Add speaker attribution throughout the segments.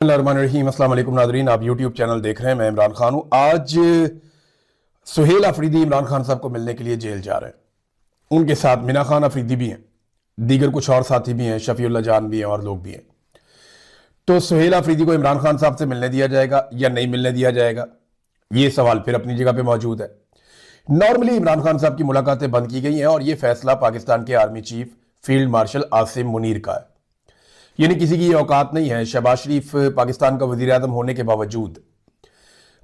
Speaker 1: बिस्मिल्लाहिर्रहमानिर्रहीम। अस्सलाम वालेकुम नाज़रीन, आप यूट्यूब चैनल देख रहे हैं। मैं इमरान खान हूँ। आज सुहेल अफरीदी इमरान खान साहब को मिलने के लिए जेल जा रहे हैं। उनके साथ मिना खान अफरीदी भी हैं, दीगर कुछ और साथी भी हैं, शफीउल्लाह जान भी हैं और लोग भी हैं। तो सुहेल अफरीदी को इमरान खान साहब से मिलने दिया जाएगा या नहीं मिलने दिया जाएगा, ये सवाल फिर अपनी जगह पे मौजूद है। नॉर्मली इमरान खान साहब की मुलाकातें बंद की गई हैं और यह फैसला पाकिस्तान के army chief field marshal Asim Munir का है। यानी किसी की ये औकात नहीं है। शहबाज शरीफ पाकिस्तान का वजीर आजम होने के बावजूद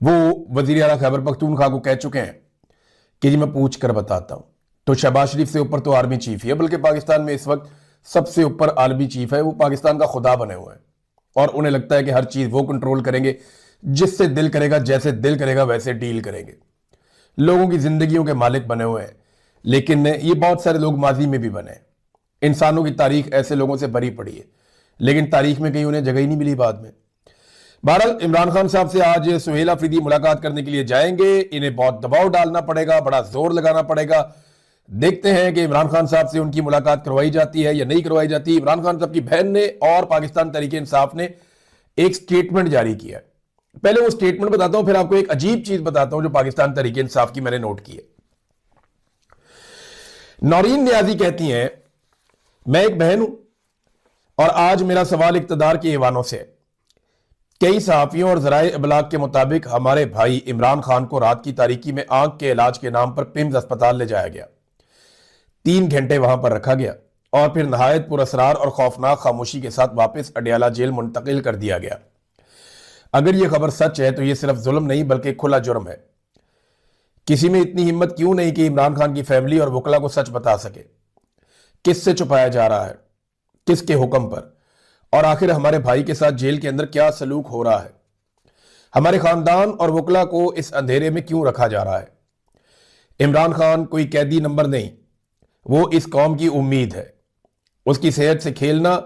Speaker 1: वो वजीर आला खैबर पख्तूनख्वा को कह चुके हैं कि जी मैं पूछ कर बताता हूं। तो शहबाज शरीफ से ऊपर तो आर्मी चीफ ही है, बल्कि पाकिस्तान में इस वक्त सबसे ऊपर आर्मी चीफ है। वो पाकिस्तान का खुदा बने हुए हैं और उन्हें लगता है कि हर चीज वो कंट्रोल करेंगे, जिससे दिल करेगा, जैसे दिल करेगा वैसे डील करेंगे। लोगों की जिंदगियों के मालिक बने हुए हैं। लेकिन ये बहुत सारे लोग माजी में भी बने। इंसानों की तारीख ऐसे लोगों से भरी पड़ी है, लेकिन तारीख में कहीं उन्हें जगह ही नहीं मिली बाद में। बहरहाल इमरान खान साहब से आज सुहेल अफरीदी मुलाकात करने के लिए जाएंगे। इन्हें बहुत दबाव डालना पड़ेगा, बड़ा जोर लगाना पड़ेगा। देखते हैं कि इमरान खान साहब से उनकी मुलाकात करवाई जाती है या नहीं करवाई जाती। इमरान खान साहब की बहन ने और पाकिस्तान तहरीक इंसाफ ने एक स्टेटमेंट जारी किया। पहले वो स्टेटमेंट बताता हूं, फिर आपको एक अजीब चीज बताता हूं जो पाकिस्तान तहरीक इंसाफ की मैंने नोट की है। नौरीन नियाजी कहती हैं, मैं एक बहन हूं और आज मेरा सवाल इक्तदार के ईवानों से है। कई सहाफियों और जराए इबलाग के मुताबिक हमारे भाई इमरान खान को रात की तारीकी में आंख के इलाज के नाम पर पिम्स अस्पताल ले जाया गया। 3 घंटे वहां पर रखा गया और फिर नहायत पुरअसरार और खौफनाक खामोशी के साथ वापस अडियाला जेल मुंतकिल कर दिया गया। अगर यह खबर सच है तो यह सिर्फ जुल्म नहीं बल्कि खुला जुर्म है। किसी में इतनी हिम्मत क्यों नहीं कि इमरान खान की फैमिली और वकला को सच बता सके? किससे छुपाया जा रहा है, किसके हुक्म पर, और आखिर हमारे भाई के साथ जेल के अंदर क्या सलूक हो रहा है? हमारे खानदान और वकला को इस अंधेरे में क्यों रखा जा रहा है? इमरान खान कोई कैदी नंबर नहीं, वो इस कौम की उम्मीद है। उसकी सेहत से खेलना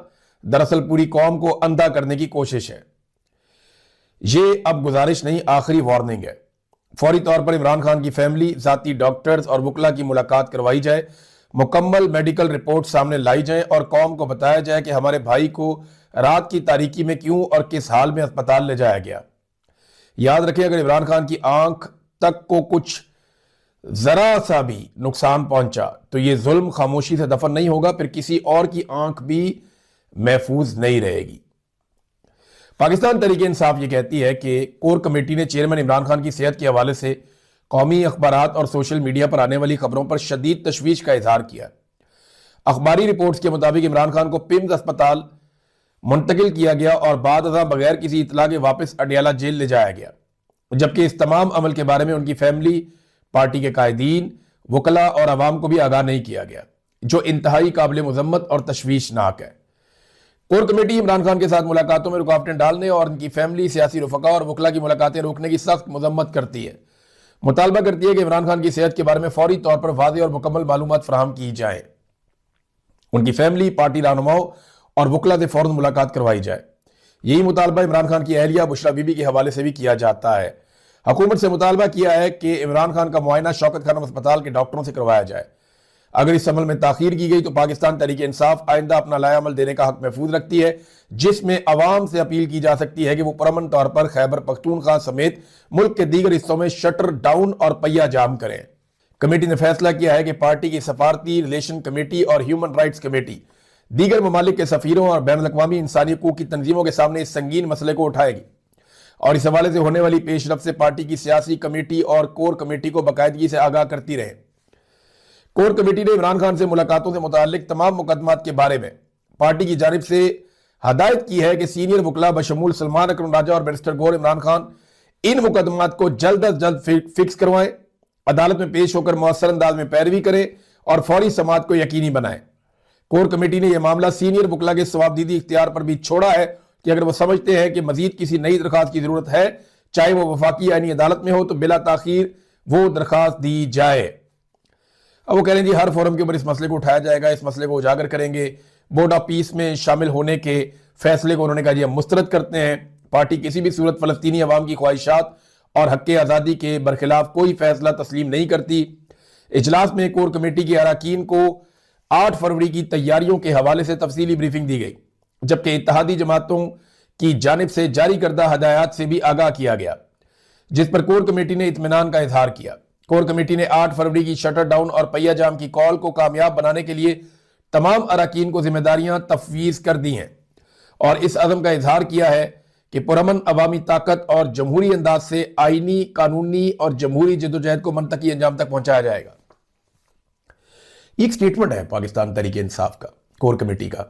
Speaker 1: दरअसल पूरी कौम को अंधा करने की कोशिश है। ये अब गुजारिश नहीं, आखिरी वार्निंग है। फौरी तौर पर इमरान खान की फैमिली, जाती डॉक्टर्स और वकला की मुलाकात करवाई जाए, मुकम्मल मेडिकल रिपोर्ट सामने लाई जाए और कौम को बताया जाए कि हमारे भाई को रात की तारीकी में क्यों और किस हाल में अस्पताल ले जाया गया। याद रखें, अगर इमरान खान की आंख तक को कुछ जरा सा भी नुकसान पहुंचा तो यह जुल्म खामोशी से दफन नहीं होगा, फिर किसी और की आंख भी महफूज नहीं रहेगी। पाकिस्तान तहरीक इंसाफ ये कहती है कि कोर कमेटी ने चेयरमैन इमरान खान की सेहत के हवाले से कौमी अखबारात और सोशल मीडिया पर आने वाली खबरों पर शदीद तशवीश का इजहार किया। अखबारी रिपोर्ट्स के मुताबिक इमरान खान को पिम्स अस्पताल मुंतकिल किया गया और बाद बगैर किसी इतला के वापस अडियाला जेल ले जाया गया, जबकि इस तमाम अमल के बारे में उनकी फैमिली, पार्टी के कायदीन, वकला और अवाम को भी आगाह नहीं किया गया, जो इंतहाई काबिल मुजम्मत और तशवीशनाक है। कोर कमेटी इमरान खान के साथ मुलाकातों में रुकावटें डालने और उनकी फैमिली, सियासी रफका और वकला की मुलाकातें रोकने की सख्त मजम्मत करती है। मुतालबा करती है कि इमरान खान की सेहत के बारे में फौरी तौर पर वाज़ेह और मुकम्मल मालूमात फराहम की जाए। उनकी फैमिली, पार्टी रहनुमाओं और वकला से फौरन मुलाकात करवाई जाए। यही मुतालबा इमरान खान की अहलिया बुशरा बीबी के हवाले से भी किया जाता है। हुकूमत से मुतालबा किया है कि इमरान खान का मुआयना शौकत खानम अस्पताल के डॉक्टरों से करवाया जाए। अगर इस अमल में ताखीर की गई तो पाकिस्तान तहरीक इंसाफ आइंदा अपना लायामल देने का हक महफूज रखती है, जिसमें अवाम से अपील की जा सकती है कि वो पुरअमन तौर पर खैबर पख्तूनख्वा समेत मुल्क के दीगर हिस्सों में शटर डाउन और पहिया जाम करें। कमेटी ने फैसला किया है कि पार्टी की सफारती रिलेशन कमेटी और ह्यूमन राइट्स कमेटी दीगर ममालिक के सफीरों और बैन अवी इंसानी हकूक की तंजीमों के सामने इस संगीन मसले को उठाएगी और इस हवाले से होने वाली पेशरफ से पार्टी की सियासी कमेटी और कोर कमेटी को बाकायदगी से आगाह करती रहे। कोर कमेटी ने इमरान खान से मुलाकातों से मुताल्लिक तमाम मुकदमात के बारे में पार्टी की जानिब से हदायत की है कि सीनियर वकला बशमूल सलमान अकरम राजा और बैरिस्टर गौहर इमरान खान इन मुकदमात को जल्द अज जल्द फिक्स करवाएं, अदालत में पेश होकर मौसर अंदाज में पैरवी करें और फौरी समाअत को यकीनी बनाएं। कोर कमेटी ने यह मामला सीनियर वकला के सवाबदीदी इख्तियार पर भी छोड़ा है कि अगर वो समझते हैं कि मजीद किसी नई दरखास्त की जरूरत है, चाहे वो वफाकी आईनी अदालत में हो, तो बिला ताखीर वो दरखास्त दी जाए। अब वो कह रहे हैं जी हर फोरम के ऊपर इस मसले को उठाया जाएगा, इस मसले को उजागर करेंगे। बोर्ड ऑफ पीस में शामिल होने के फैसले को उन्होंने कहा जी हम मुस्तरद करते हैं। पार्टी किसी भी सूरत फलस्तीनी अवाम की ख्वाहिशात और हक आज़ादी के बरखिलाफ कोई फैसला तस्लीम नहीं करती। इजलास में कोर कमेटी के अरकान को 8 फरवरी की तैयारियों के हवाले से तफसीली ब्रीफिंग दी गई, जबकि इत्तेहादी जमातों की जानिब से जारी करदा हदायत से भी आगाह किया गया, जिस पर कोर कमेटी ने इत्मीनान का इजहार किया। कोर कमेटी ने 8 फरवरी की शटर डाउन और पहिया जाम की कॉल को कामयाब बनाने के लिए तमाम अरकान को जिम्मेदारियां तफवीज कर दी हैं और इस अज़म का इजहार किया है कि पुरअमन अवामी ताकत और जमहूरी अंदाज से आईनी, कानूनी और जमहूरी जदोजहद को मंतकी अंजाम तक पहुंचाया जाएगा। एक स्टेटमेंट है पाकिस्तान तहरीक इंसाफ का, कोर कमेटी का।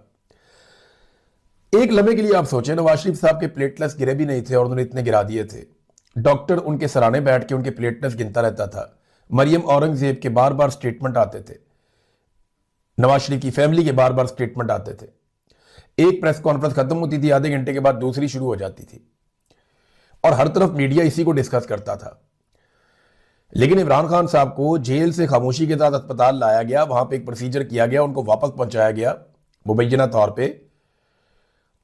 Speaker 1: एक लम्हे के लिए आप सोचें, नवाज शरीफ साहब के प्लेटलेट्स गिरे भी नहीं थे और उन्होंने इतने गिरा दिए थे। डॉक्टर उनके सराहने बैठ के उनके प्लेटलेट्स गिनता रहता था। मरियम औरंगजेब के बार बार स्टेटमेंट आते थे, नवाज शरीफ की फैमिली के बार बार स्टेटमेंट आते थे। एक प्रेस कॉन्फ्रेंस खत्म होती थी, आधे घंटे के बाद दूसरी शुरू हो जाती थी और हर तरफ मीडिया इसी को डिस्कस करता था। लेकिन इमरान खान साहब को जेल से खामोशी के साथ अस्पताल लाया गया, वहां पे एक प्रोसीजर किया गया, उनको वापस पहुंचाया गया मुबैना तौर पे,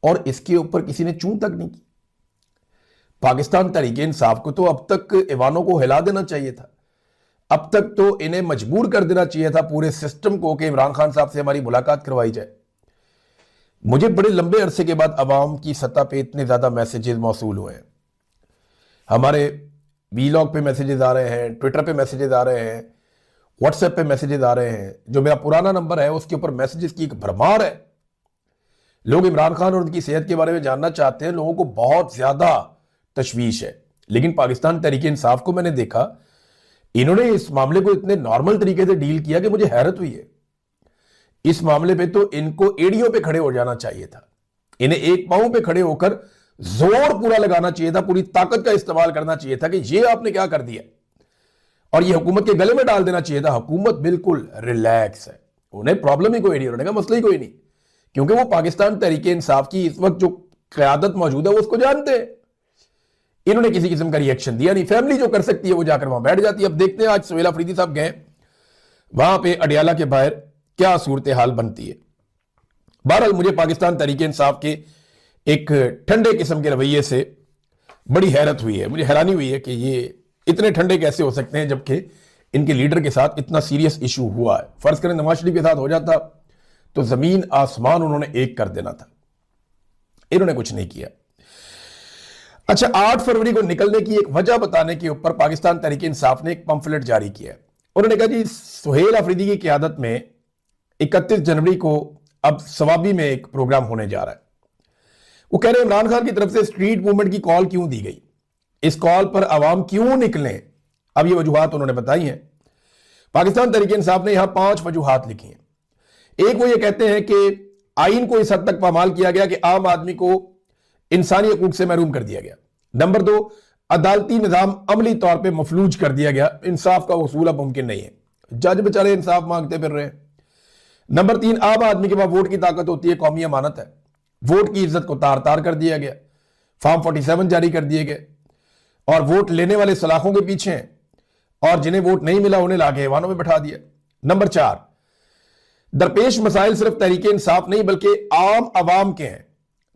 Speaker 1: और इसके ऊपर किसी ने चूं तक नहीं की। पाकिस्तान तहरीक इंसाफ को तो अब तक ईवानों को हिला देना चाहिए था, अब तक तो इन्हें मजबूर कर देना चाहिए था पूरे सिस्टम को कि इमरान खान साहब से हमारी मुलाकात करवाई जाए। मुझे बड़े लंबे अरसे के बाद अवाम की सतह पे इतने ज्यादा मैसेजेस मौसूल हुए हैं। हमारे वीलॉग पे मैसेजेस आ रहे हैं, ट्विटर पे मैसेजेस आ रहे हैं, व्हाट्सएप पे मैसेजेस आ रहे हैं। जो मेरा पुराना नंबर है उसके ऊपर मैसेजेस की एक भरमार है। लोग इमरान खान और उनकी सेहत के बारे में जानना चाहते हैं, लोगों को बहुत ज्यादा तशवीश है। लेकिन पाकिस्तान तहरीक इंसाफ को मैंने देखा, इन्होंने इस मामले को इतने नॉर्मल तरीके से डील किया कि मुझे हैरत हुई है। इस मामले पे तो इनको एड़ियों पे खड़े हो जाना चाहिए था, इन्हें एक पांव पे खड़े होकर जोर पूरा लगाना चाहिए था, पूरी ताकत का इस्तेमाल करना चाहिए था कि ये आपने क्या कर दिया, और ये हुकूमत के गले में डाल देना चाहिए था। हुकूमत बिल्कुल रिलैक्स है, उन्हें प्रॉब्लम ही कोई नहीं, उन्होंने कहा मसला ही कोई नहीं, क्योंकि वो पाकिस्तान तहरीक इंसाफ की इस वक्त जो क़यादत मौजूद है वो उसको जानते हैं। इन्होंने किसी किस्म का रिएक्शन दिया नहीं। फैमिली जो कर सकती है वो जाकर वहां बैठ जाती है। अब देखते हैं आज सुहेल अफरीदी साहब गए वहां पे अडियाला के बाहर क्या सूरत हाल बनती है। बहरहाल मुझे पाकिस्तान तहरीक इंसाफ के एक ठंडे किस्म के रवैये से बड़ी हैरत हुई है, मुझे हैरानी हुई है कि ये इतने ठंडे कैसे हो सकते हैं जबकि इनके लीडर के साथ इतना सीरियस इशू हुआ है। फर्ज करें नवाज शरीफ के साथ हो जाता तो जमीन आसमान उन्होंने एक कर देना था, इन्होंने कुछ नहीं किया। अच्छा, 8 फरवरी को निकलने की एक वजह बताने के ऊपर पाकिस्तान तहरीक इंसाफ ने एक पंफलेट जारी किया है। उन्होंने कहा जी सुहेल अफरीदी की क़यादत में 31 जनवरी को अब सवाबी में एक प्रोग्राम होने जा रहा है। वो कह रहे हैं इमरान खान की तरफ से स्ट्रीट मूवमेंट की कॉल क्यों दी गई, इस कॉल पर अवाम क्यों निकले। अब ये वजूहात उन्होंने बताई हैं। पाकिस्तान तहरीक इंसाफ ने यहां 5 वजूहात लिखी हैं। एक, वो ये कहते हैं कि आइन को इस हद तक पामाल किया गया कि आम आदमी को इंसानी हकूक से महरूम कर दिया गया। नंबर 2, अदालती निजाम अमली तौर पर मफलूज कर दिया गया, इंसाफ का वसूल अब मुमकिन नहीं है, जज बेचारे इंसाफ मांगते फिर रहे हैं। नंबर 3, आम आदमी के पास वोट की ताकत होती है, कौमी अमानत है, वोट की इज्जत को तार तार कर दिया गया, फॉर्म 47 जारी कर दिए गए और वोट लेने वाले सलाखों के पीछे हैं और जिन्हें वोट नहीं मिला उन्हें लाके ऐवानों में बैठा दिया। नंबर 4, दरपेश मसाइल सिर्फ तहरीक इंसाफ नहीं बल्कि आम अवाम के हैं,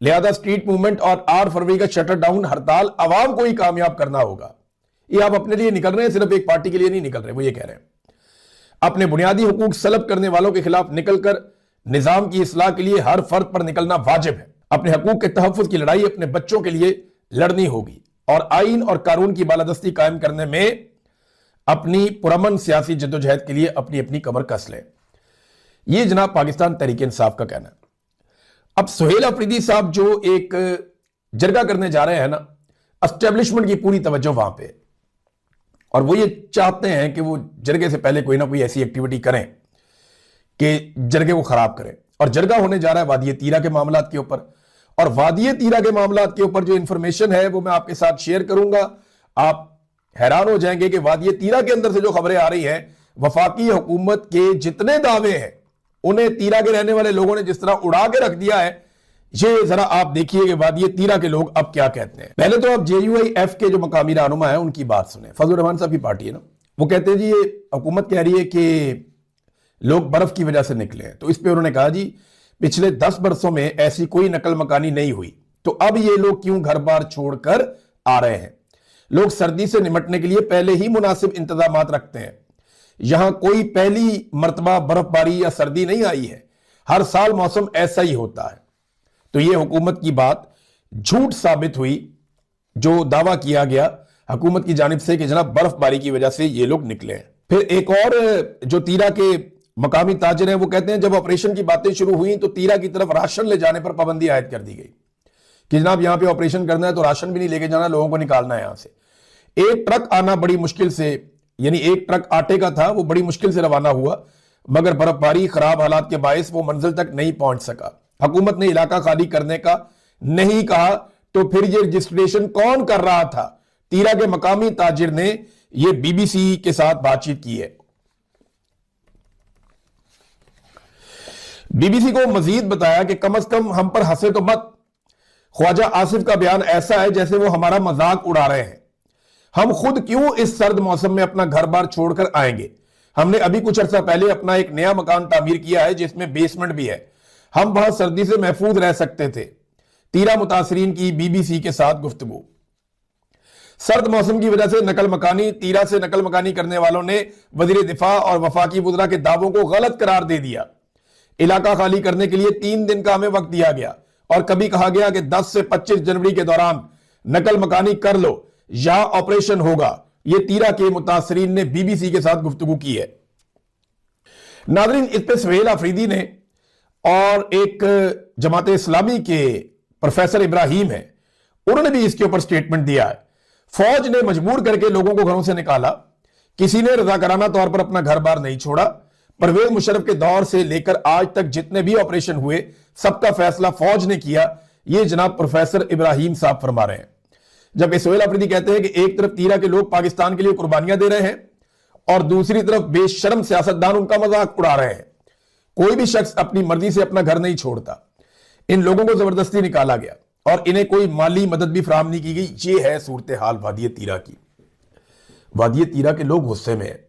Speaker 1: लिहाजा स्ट्रीट मूवमेंट और 8 फरवरी का शटर डाउन हड़ताल अवाम को ही कामयाब करना होगा। ये आप अपने लिए निकल रहे हैं, सिर्फ एक पार्टी के लिए नहीं निकल रहे। वो ये कह रहे हैं अपने बुनियादी हुकूक सलब करने वालों के खिलाफ निकलकर निजाम की इस्लाह के लिए हर फर्द पर निकलना वाजिब है। अपने हकूक के तहफ्फुज की लड़ाई अपने बच्चों के लिए लड़नी होगी और आइन और कानून की बालादस्ती कायम करने में अपनी पुरअमन सियासी जद्दोजहद के लिए अपनी अपनी कमर कस लें। यह जनाब पाकिस्तान तहरीक इंसाफ का कहना है। अब सुहेल अफरीदी साहब जो एक जरगा करने जा रहे हैं ना, एस्टेब्लिशमेंट की पूरी तवज्जो वहां पे, और वो ये चाहते हैं कि वो जरगे से पहले कोई ना कोई ऐसी एक्टिविटी करें कि जरगे को खराब करें। और जरगा होने जा रहा है वादी तीरा के मामलात के ऊपर, और वादी तीरा के मामलात के ऊपर जो इंफॉर्मेशन है वो मैं आपके साथ शेयर करूंगा। आप हैरान हो जाएंगे कि वादी तीरा के अंदर से जो खबरें आ रही हैं, वफाकी हुकूमत के जितने दावे हैं उन्हें तीरा के रहने वाले लोगों ने जिस तरह उड़ा के रख दिया है, ये जरा आप देखिए कि वादी तीरा के लोग अब क्या कहते हैं। पहले तो आप JUIF के जो मकामी रहनुमा है उनकी बात सुने। फजल रहमान साहब की पार्टी है ना, वो कहते हैं जी ये हुकूमत कह रही है कि लोग बर्फ की वजह से निकले हैं। तो इस पे उन्होंने कहा जी पिछले 10 बरसों में ऐसी कोई नकल मकानी नहीं हुई, तो अब ये लोग क्यों घर बार छोड़कर आ रहे हैं। लोग सर्दी से निपटने के लिए पहले ही मुनासिब इंतजाम रखते हैं। यहां कोई पहली मर्तबा बर्फबारी या सर्दी नहीं आई है, हर साल मौसम ऐसा ही होता है। तो ये हुकूमत की बात झूठ साबित हुई जो दावा किया गया हुकूमत की जानिब से कि जनाब बर्फबारी की वजह से ये लोग निकले हैं। फिर एक और जो तीरा के मकामी ताजिर हैं वो कहते हैं जब ऑपरेशन की बातें शुरू हुई तो तीरा की तरफ राशन ले जाने पर पाबंदी आयद कर दी गई कि जनाब यहां पे ऑपरेशन करना है तो राशन भी नहीं लेके जाना, लोगों को निकालना है यहां से। एक ट्रक आना बड़ी मुश्किल से, यानी एक ट्रक आटे का था, वो बड़ी मुश्किल से रवाना हुआ, मगर बर्फबारी खराब हालात के बायस वो मंजिल तक नहीं पहुंच सका। हुकूमत ने इलाका खाली करने का नहीं कहा तो फिर ये रजिस्ट्रेशन कौन कर रहा था? तीरा के मकामी ताजिर ने ये बीबीसी के साथ बातचीत की है। बीबीसी को मजीद बताया कि कम से कम हम पर हंसे तो मत। ख्वाजा आसिफ का बयान ऐसा है जैसे वो हमारा मजाक उड़ा रहे हैं। हम खुद क्यों इस सर्द मौसम में अपना घर बार छोड़कर आएंगे? हमने अभी कुछ अर्सा पहले अपना एक नया मकान तामीर किया है जिसमें बेसमेंट भी है। हम वहां सर्दी से महफूज रह सकते थे। तीरा मुतासरीन की बीबीसी के साथ गुफ्तगू। सर्द मौसम की वजह से नकल मकानी, तीरा से नकल मकानी करने वालों ने वजीर दिफा और वफाकी वुज़रा के दावों को गलत करार दे दिया। इलाका खाली करने के लिए 3 दिन का हमें वक्त दिया गया और कभी कहा गया कि 10 से 25 जनवरी के दौरान नकल मकानी कर लो या ऑपरेशन होगा। यह तीरा के मुतासरीन ने बीबीसी के साथ गुफ्तगू की है। नाज़रीन, इस पे सुहेल अफरीदी ने और एक जमात इस्लामी के प्रोफेसर इब्राहिम है, उन्होंने भी इसके ऊपर स्टेटमेंट दिया है। फौज ने मजबूर करके लोगों को घरों से निकाला, किसी ने रजाकाराना तौर पर अपना घर बार नहीं छोड़ा। परवेज मुशर्रफ के दौर से लेकर आज तक जितने भी ऑपरेशन हुए सबका फैसला फौज ने किया। यह जनाब प्रोफेसर इब्राहिम साहब फरमा रहे हैं। जबकि सुहेल अफरीदी कहते हैं कि एक तरफ तीरा के लोग पाकिस्तान के लिए कुर्बानियां दे रहे हैं और दूसरी तरफ बेशर्म सियासतदान उनका मजाक उड़ा रहे हैं। कोई भी शख्स अपनी मर्जी से अपना घर नहीं छोड़ता। इन लोगों को जबरदस्ती निकाला गया और इन्हें कोई माली मदद भी फराहम नहीं की गई। ये है सूरत हाल वादी तीरा की। वादी तीरा के लोग गुस्से में है।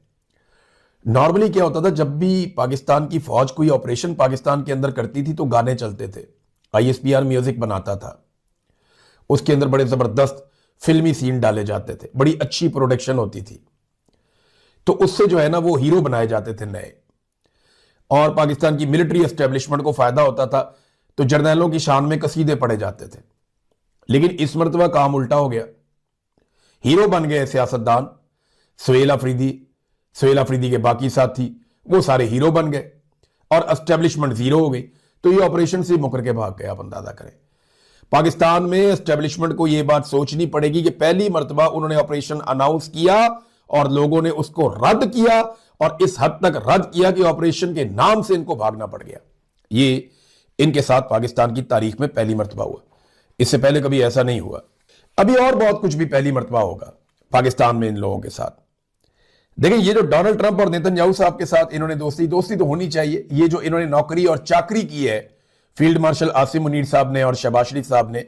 Speaker 1: नॉर्मली क्या होता था, जब भी पाकिस्तान की फौज कोई ऑपरेशन पाकिस्तान के अंदर करती थी तो गाने चलते थे, ISPR म्यूजिक बनाता था, उसके अंदर बड़े जबरदस्त फिल्मी सीन डाले जाते थे, बड़ी अच्छी प्रोडक्शन होती थी। तो उससे जो है ना वो हीरो बनाए जाते थे नए, और पाकिस्तान की मिलिट्री एस्टेब्लिशमेंट को फायदा होता था। तो जर्नैलों की शान में कसीदे पढ़े जाते थे। लेकिन इस मरतबा काम उल्टा हो गया। हीरो बन गए सियासतदान। सुहेल अफरीदी के बाकी साथी वो सारे हीरो बन गए और एस्टेब्लिशमेंट जीरो हो गई। तो ये ऑपरेशन से मुकर के भाग गए। आप अंदाजा करें, पाकिस्तान में एस्टेब्लिशमेंट को यह बात सोचनी पड़ेगी कि पहली मरतबा उन्होंने ऑपरेशन अनाउंस किया और लोगों ने उसको रद्द किया, और इस हद तक रद्द किया कि ऑपरेशन के नाम से इनको भागना पड़ गया। ये इनके साथ पाकिस्तान की तारीख में पहली मरतबा हुआ। इससे पहले कभी ऐसा नहीं हुआ। अभी और बहुत कुछ भी पहली मरतबा होगा पाकिस्तान में इन लोगों के साथ। देखिए, ये जो डोनाल्ड ट्रंप और नेतन्याहू साहब के साथ इन्होंने दोस्ती तो होनी चाहिए। ये जो इन्होंने नौकरी और चाकरी की है, फील्ड मार्शल आसिम मुनीर साहब ने और शहबाज शरीफ साहब ने,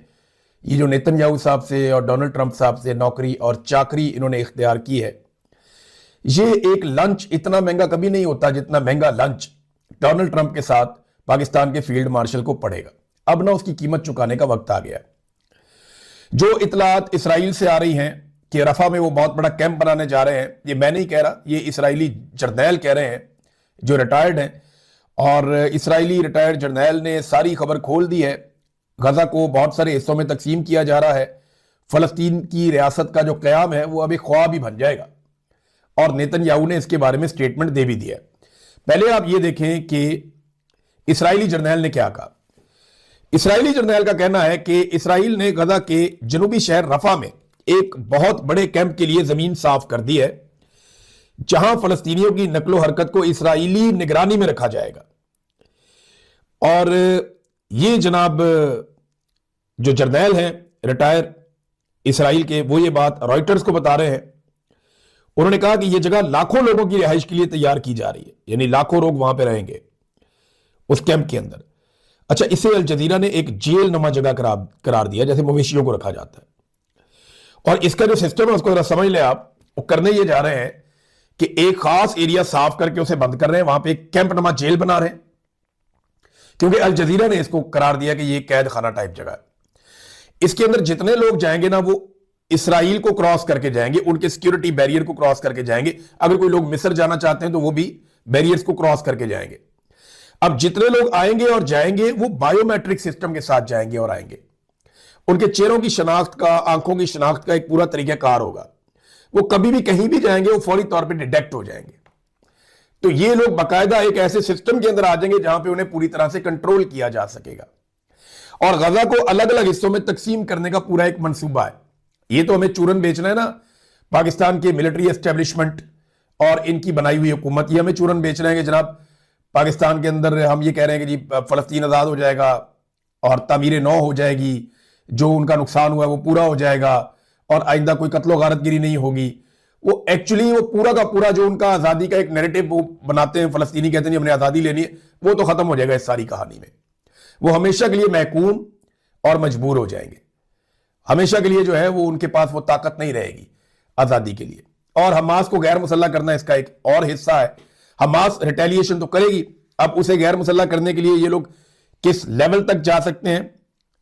Speaker 1: ये जो नेतन्याहू साहब से और डोनाल्ड ट्रंप साहब से नौकरी और चाकरी इन्होंने इख्तियार की है, ये एक लंच इतना महंगा कभी नहीं होता जितना महंगा लंच डोनाल्ड ट्रंप के साथ पाकिस्तान के फील्ड मार्शल को पड़ेगा। अब ना उसकी कीमत चुकाने का वक्त आ गया। जो इतलात इसराइल से आ रही हैं कि रफा में वो बहुत बड़ा कैंप बनाने जा रहे हैं, ये मैं नहीं कह रहा, ये इसराइली जर्नैल कह रहे हैं जो रिटायर्ड हैं, और इसराइली रिटायर्ड जर्नैल ने सारी खबर खोल दी है। गजा को बहुत सारे हिस्सों में तकसीम किया जा रहा है। फलस्तीन की रियासत का जो क़याम है वो अभी ख्वाब ही बन जाएगा, और नेतन्याहू ने इसके बारे में स्टेटमेंट दे भी दिया। पहले आप ये देखें कि इसराइली जर्नैल ने क्या कहा। इसराइली जर्नैल का कहना है कि इसराइल ने गजा के जनूबी शहर रफा में एक बहुत बड़े कैंप के लिए जमीन साफ कर दी है, जहां फलस्तीनियों की नकलो हरकत को इसराइली निगरानी में रखा जाएगा। और ये जनाब जो जर्नैल हैं रिटायर इसराइल के, वो ये बात रॉयटर्स को बता रहे हैं। उन्होंने कहा कि यह जगह लाखों लोगों की रिहाइश के लिए तैयार की जा रही है, यानी लाखों लोग वहां पे रहेंगे उस कैंप के अंदर। अच्छा, इसे अल जजीरा ने एक जेल नुमा जगह करार दिया, जैसे मवेशियों को रखा जाता है। और इसका जो सिस्टम है उसको जरा समझ ले आप। वो करने ये जा रहे हैं कि एक खास एरिया साफ करके उसे बंद कर रहे हैं, वहां पे एक कैंप नुमा जेल बना रहे हैं, क्योंकि अल जजीरा ने इसको करार दिया कि ये कैद खाना टाइप जगह है। इसके अंदर जितने लोग जाएंगे ना, वो इसराइल को क्रॉस करके जाएंगे, उनके सिक्योरिटी बैरियर को क्रॉस करके जाएंगे। अगर कोई लोग मिस्र जाना चाहते हैं तो वो भी बैरियर्स को क्रॉस करके जाएंगे। अब जितने लोग आएंगे और जाएंगे वो बायोमेट्रिक सिस्टम के साथ जाएंगे और आएंगे, उनके चेहरों की शनाख्त का, आंखों की शनाख्त का एक पूरा तरीकाकार होगा। वो कभी भी कहीं भी जाएंगे वो फौरी तौर पे डिटेक्ट हो जाएंगे। तो ये लोग बाकायदा एक ऐसे सिस्टम के अंदर आ जाएंगे जहां पे उन्हें पूरी तरह से कंट्रोल किया जा सकेगा। और गजा को अलग अलग हिस्सों में तकसीम करने का पूरा एक मंसूबा है। ये तो हमें चूरन बेचना है ना, पाकिस्तान के मिलिट्री एस्टेब्लिशमेंट और इनकी बनाई हुई हुकूमत, ये हमें चूरन बेच रहे हैं कि जनाब पाकिस्तान के अंदर हम ये कह रहे हैं कि जी फलस्तीन आज़ाद हो जाएगा और तामीर नौ हो जाएगी, जो उनका नुकसान हुआ है वो पूरा हो जाएगा और आइंदा कोई कत्लो गारतगिरी नहीं होगी। वो एक्चुअली वो पूरा का पूरा जो उनका आज़ादी का एक नैरेटिव वो बनाते हैं, फलस्तीनी कहते हैं हमने आज़ादी लेनी है, वो तो खत्म हो जाएगा इस सारी कहानी में। वो हमेशा के लिए महकूम और मजबूर हो जाएंगे। हमेशा के लिए जो है वो उनके पास वो ताकत नहीं रहेगी आज़ादी के लिए। और हमास को गैर मुसल्ला करना इसका एक और हिस्सा है। हमास रिटेलिएशन तो करेगी, अब उसे गैर मुसल्ला करने के लिए ये लोग किस लेवल तक जा सकते हैं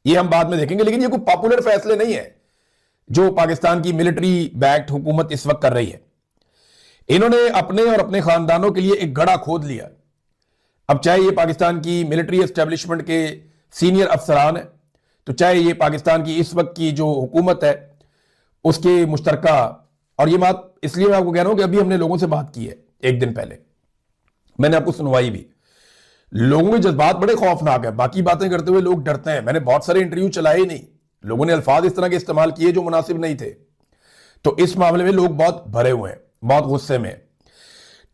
Speaker 1: ये हम बाद में देखेंगे। लेकिन ये कोई पॉपुलर फैसले नहीं है जो पाकिस्तान की मिलिट्री बैक्ड हुकूमत इस वक्त कर रही है। इन्होंने अपने और अपने खानदानों के लिए एक गड़ा खोद लिया। अब चाहे ये पाकिस्तान की मिलिट्री एस्टेब्लिशमेंट के सीनियर अफसरान है, तो चाहे ये पाकिस्तान की इस वक्त की जो हुकूमत है उसके मुश्तरका, और ये बात इसलिए मैं आपको कह रहा हूं कि अभी हमने लोगों से बात की है एक दिन पहले, मैंने आपको सुनवाई भी। लोगों के जज्बात बड़े खौफनाक है, बाकी बातें करते हुए लोग डरते हैं। मैंने बहुत सारे इंटरव्यू चलाए ही नहीं, लोगों ने अल्फाज इस तरह के इस्तेमाल किए जो मुनासिब नहीं थे। तो इस मामले में लोग बहुत भरे हुए हैं, बहुत गुस्से में।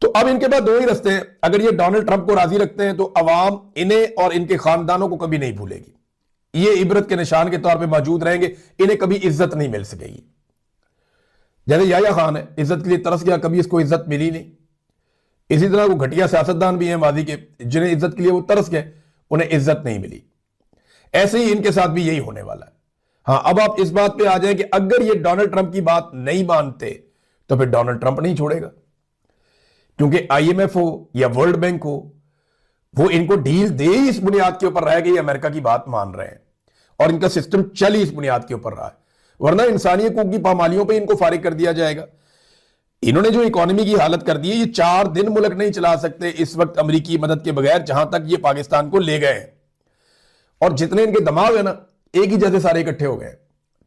Speaker 1: तो अब इनके पास दो ही रास्ते हैं। अगर ये डोनाल्ड ट्रंप को राजी रखते हैं तो अवाम इन्हें और इनके खानदानों को कभी नहीं भूलेगी। ये इबरत के निशान के तौर पे मौजूद रहेंगे, इन्हें कभी इज्जत नहीं मिल सकेगी। जैसे याया खान है, इज्जत के लिए तरस गया, कभी इसको इज्जत मिली नहीं। इसी तरह वो घटिया सियासतदान भी हैं माजी के, जिन्हें इज्जत के लिए वो तरस गए, उन्हें इज्जत नहीं मिली। ऐसे ही इनके साथ भी यही होने वाला है। हाँ, अब आप इस बात पे आ जाए कि अगर ये डोनाल्ड ट्रंप की बात नहीं मानते तो फिर डोनाल्ड ट्रंप नहीं छोड़ेगा, क्योंकि आईएमएफ हो या वर्ल्ड बैंक हो, वो इनको ढील दे ही इस बुनियाद के ऊपर रहा है कि ये अमेरिका की बात मान रहे हैं और इनका सिस्टम चल ही इस बुनियाद के ऊपर रहा है। वरना इंसानी हकूक की पामालियों पे इनको फारिग कर दिया जाएगा। इन्होंने जो इकोनॉमी की हालत कर दी है, ये 4 दिन मुल्क नहीं चला सकते इस वक्त अमेरिकी मदद के बगैर, जहां तक ये पाकिस्तान को ले गए हैं। और जितने इनके दिमाग है ना, एक ही जैसे सारे इकट्ठे हो गए।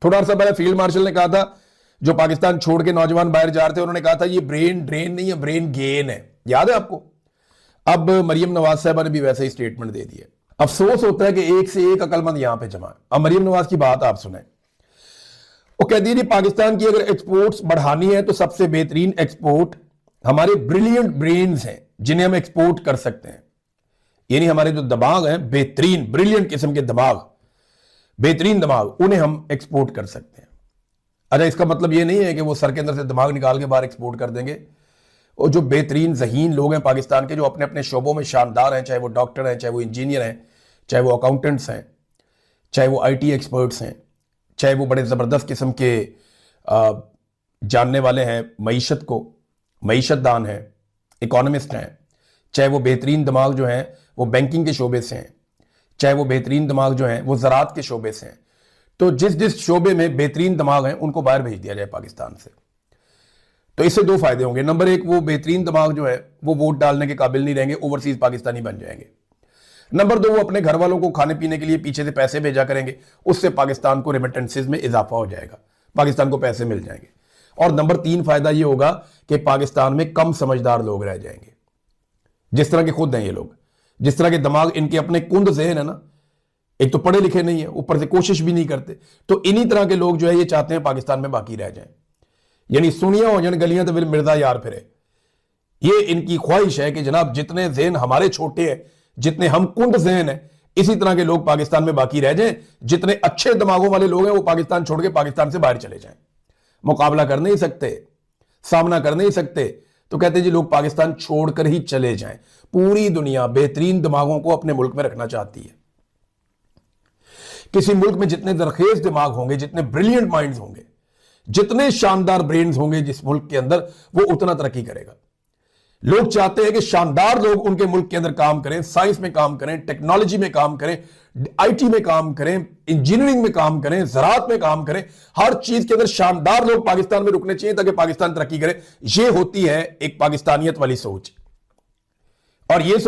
Speaker 1: थोड़ा अर्सा पहले फील्ड मार्शल ने कहा था, जो पाकिस्तान छोड़ के नौजवान बाहर जा रहे थे, उन्होंने कहा था ये ब्रेन ड्रेन नहीं है, ब्रेन गेन है। याद है आपको? अब मरियम नवाज साहबा ने भी वैसे ही स्टेटमेंट दे दिया। अफसोस होता है कि एक से एक अकलमंद यहां पे जमा है। अब मरियम नवाज की बात आप सुने, वो कहती है पाकिस्तान की अगर एक्सपोर्ट्स बढ़ानी है तो सबसे बेहतरीन एक्सपोर्ट हमारे ब्रिलियंट ब्रेन्स हैं, जिन्हें हम एक्सपोर्ट कर सकते हैं। यानी हमारे जो दिमाग हैं, बेहतरीन ब्रिलियंट किस्म के दिमाग, बेहतरीन दिमाग, उन्हें हम एक्सपोर्ट कर सकते हैं। अच्छा, इसका मतलब ये नहीं है कि वो सर के अंदर से दिमाग निकाल के बाहर एक्सपोर्ट कर देंगे। और जो बेहतरीन ज़हीन लोग हैं पाकिस्तान के, जो अपने अपने शोबों में शानदार हैं, चाहे वो डॉक्टर हैं, चाहे वो इंजीनियर हैं, चाहे वो अकाउंटेंट्स हैं, चाहे वो आईटी एक्सपर्ट्स हैं, चाहे वो बड़े ज़बरदस्त किस्म के जानने वाले हैं मईशत को, मईशतदान हैं, इकोनॉमिस्ट हैं, चाहे वो बेहतरीन दिमाग जो हैं वो बैंकिंग के शोबे से हैं, चाहे वो बेहतरीन दिमाग जो हैं वो ज़राअत के शोबे से हैं। तो जिस जिस शोबे में बेहतरीन दिमाग हैं उनको बाहर भेज दिया जाए पाकिस्तान से। तो इससे 2 फायदे होंगे। नंबर 1, वो बेहतरीन दिमाग जो है वो वोट डालने के काबिल नहीं रहेंगे, ओवरसीज पाकिस्तानी बन जाएंगे। नंबर 2, वो अपने घर वालों को खाने पीने के लिए पीछे से पैसे भेजा करेंगे, उससे पाकिस्तान को रेमिटेंसेज में इजाफा हो जाएगा, पाकिस्तान को पैसे मिल जाएंगे। और नंबर 3 फायदा ये होगा कि पाकिस्तान में कम समझदार लोग रह जाएंगे, जिस तरह के खुद हैं ये लोग, जिस तरह के दिमाग इनके अपने कुंद ज़हन है ना, एक तो पढ़े लिखे नहीं है, ऊपर से कोशिश भी नहीं करते। तो इन्हीं तरह के लोग जो है ये चाहते हैं पाकिस्तान में बाकी रह जाएं, यानी सुनिया हो जाए गलियां तो फिर मिर्जा यार फिरे। ये इनकी ख्वाहिश है कि जनाब जितने जहन हमारे छोटे हैं, जितने हम कुंद जहन हैं, इसी तरह के लोग पाकिस्तान में बाकी रह जाएं। जितने अच्छे दिमागों वाले लोग हैं वो पाकिस्तान छोड़ के पाकिस्तान से बाहर चले जाएं। मुकाबला कर नहीं सकते, सामना कर नहीं सकते, तो कहते हैं जी लोग पाकिस्तान छोड़कर ही चले जाएं। पूरी दुनिया बेहतरीन दिमागों को अपने मुल्क में रखना चाहती है। किसी मुल्क में जितने दरखेज दिमाग होंगे, जितने ब्रिलियंट माइंड्स होंगे, जितने शानदार ब्रेन्स होंगे जिस मुल्क के अंदर, वो उतना तरक्की करेगा। लोग चाहते हैं कि शानदार लोग उनके मुल्क के अंदर काम करें, साइंस में काम करें, टेक्नोलॉजी में काम करें, आईटी में काम करें, इंजीनियरिंग में काम करें, ज़राअत में काम करें। हर चीज के अंदर शानदार लोग पाकिस्तान में रुकने चाहिए ताकि पाकिस्तान तरक्की करे। यह होती है एक पाकिस्तानियत वाली सोच। और ये